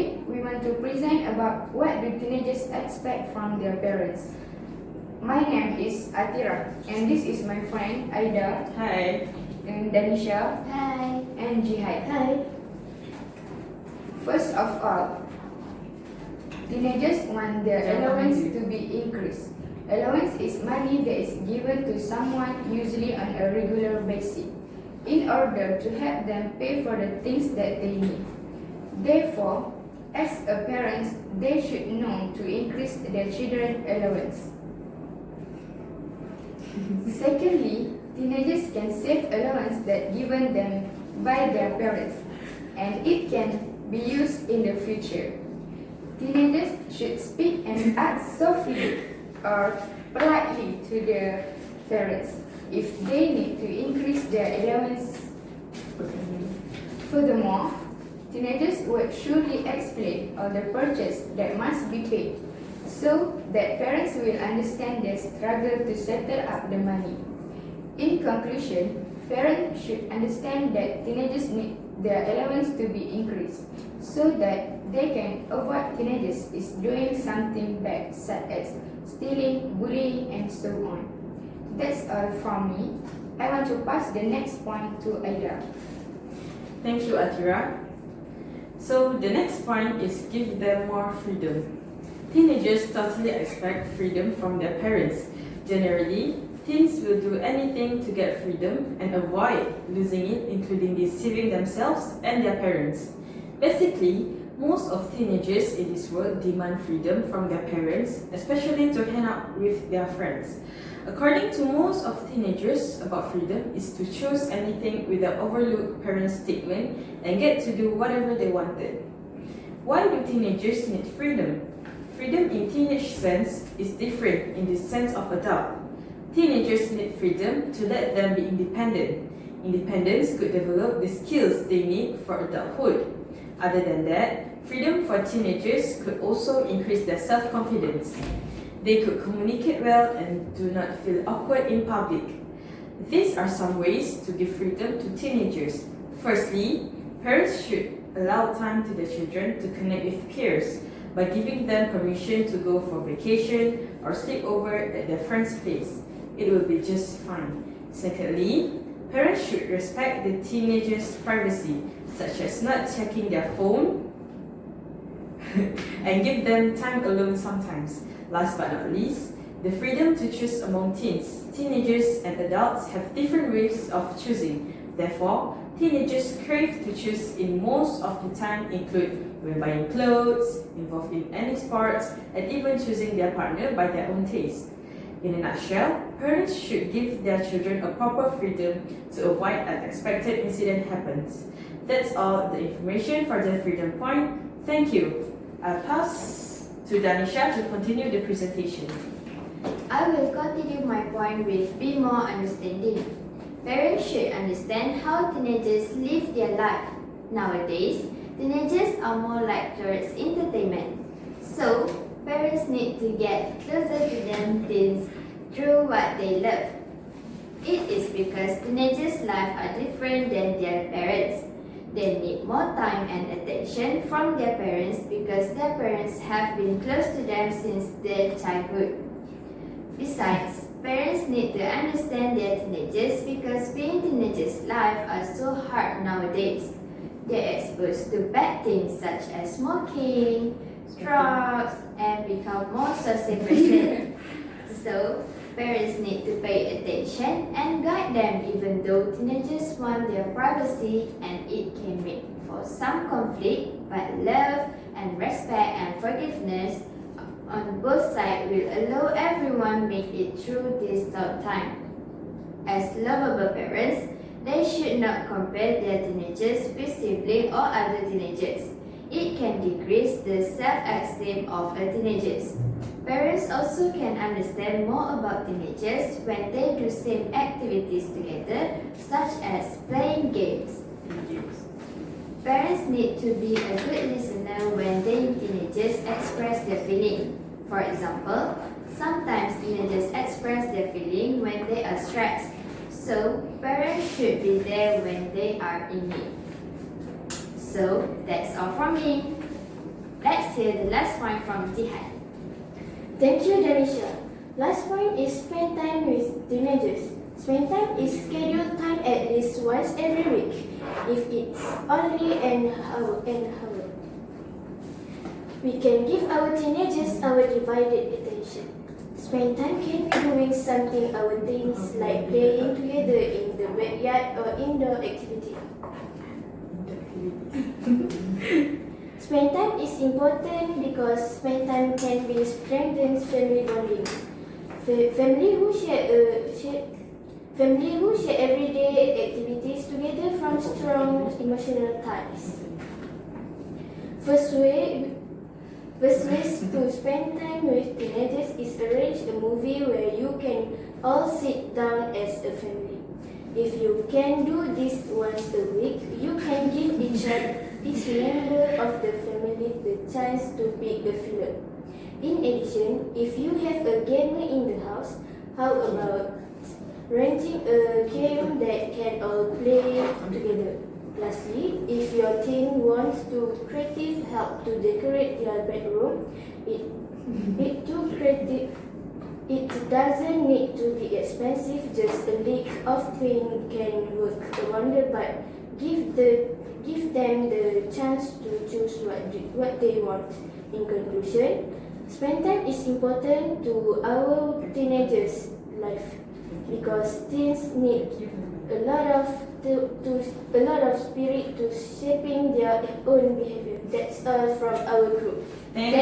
Today, we want to present about what do teenagers expect from their parents. My name is Athirah, and this is my friend Aida. Hi. And Danisha. Hi. And Jihan. Hi. First of all, teenagers want their allowance to be increased. Allowance is money that is given to someone usually on a regular basis in order to help them pay for the things that they need. Therefore, as a parent, they should know to increase their children's allowance. Secondly, teenagers can save allowance that given them by their parents, and it can be used in the future. Teenagers should speak and act softly or politely to their parents if they need to increase their allowance. Furthermore, teenagers would surely explain all the purchases that must be paid so that parents will understand their struggle to settle up the money. In conclusion, parents should understand that teenagers need their allowance to be increased so that they can avoid teenagers is doing something bad such as stealing, bullying, and so on. That's all from me. I want to pass the next point to Aida. Thank you, Athirah. So the next point is give them more freedom. Teenagers totally expect freedom from their parents. Generally, teens will do anything to get freedom and avoid losing it, including deceiving themselves and their parents. Basically, most of teenagers in this world demand freedom from their parents, especially to hang out with their friends. According to most of teenagers, about freedom is to choose anything without overlook parents' statement and get to do whatever they wanted. Why do teenagers need freedom? Freedom in teenage sense is different in the sense of adult. Teenagers need freedom to let them be independent. Independence could develop the skills they need for adulthood. Other than that, freedom for teenagers could also increase their self-confidence. They could communicate well and do not feel awkward in public. These are some ways to give freedom to teenagers. Firstly, parents should allow time to their children to connect with peers by giving them permission to go for vacation or sleep over at their friend's place. It will be just fine. Secondly, parents should respect the teenagers' privacy, such as not checking their phone and give them time alone sometimes. Last but not least, the freedom to choose among teens. Teenagers and adults have different ways of choosing. Therefore, teenagers crave to choose in most of the time include when buying clothes, involved in any sports, and even choosing their partner by their own taste. In a nutshell, parents should give their children a proper freedom to avoid unexpected incident happens. That's all the information for the freedom point. Thank you. I'll pass to Danisha to continue the presentation. I will continue my point with be more understanding. Parents should understand how teenagers live their life. Nowadays, teenagers are more like towards entertainment. So, parents need to get closer to them teens through what they love. It is because teenagers' lives are different than their parents. They need more time and attention from their parents because their parents have been close to them since their childhood. Besides, parents need to understand their teenagers because being teenagers' lives are so hard nowadays. They are exposed to bad things such as smoking, drugs, and become more social person. So, parents need to pay attention and guide them even though teenagers want their privacy and it can make for some conflict, but love and respect and forgiveness on both sides will allow everyone make it through this tough time. As lovable parents, they should not compare their teenagers with siblings or other teenagers. It can decrease the self-esteem of a teenagers. Parents also can understand more about teenagers when they do same activities together, such as playing games. Parents need to be a good listener when their teenagers express their feeling. For example, sometimes teenagers express their feeling when they are stressed. So, parents should be there when they are in need. So, that's all from me. Let's hear the last point from Jihan. Thank you, Danisha. Last point is spend time with teenagers. Spend time is scheduled time at least once every week. If it's only an hour, we can give our teenagers our divided attention. Spend time can be doing something our teens like playing together in the backyard or indoor activity. Spend time is important because spend time can be strengthens family bonding. Family who share everyday activities together from strong emotional ties. First ways to spend time with teenagers is arrange a movie where you can all sit down as a family. If you can do this once a week, you can give each member of the family the chance to pick a film. In addition, if you have a gamer in the house, how about renting a game that can all play together? Lastly, if your teen wants to creative help to decorate their bedroom, it doesn't need to be expensive. Just a lick of paint can work a wonder, but give them the chance to choose what they want. In conclusion, spend time is important to our teenagers' life because teens need a lot of spirit to shaping their own behavior. That's all from our group. Thank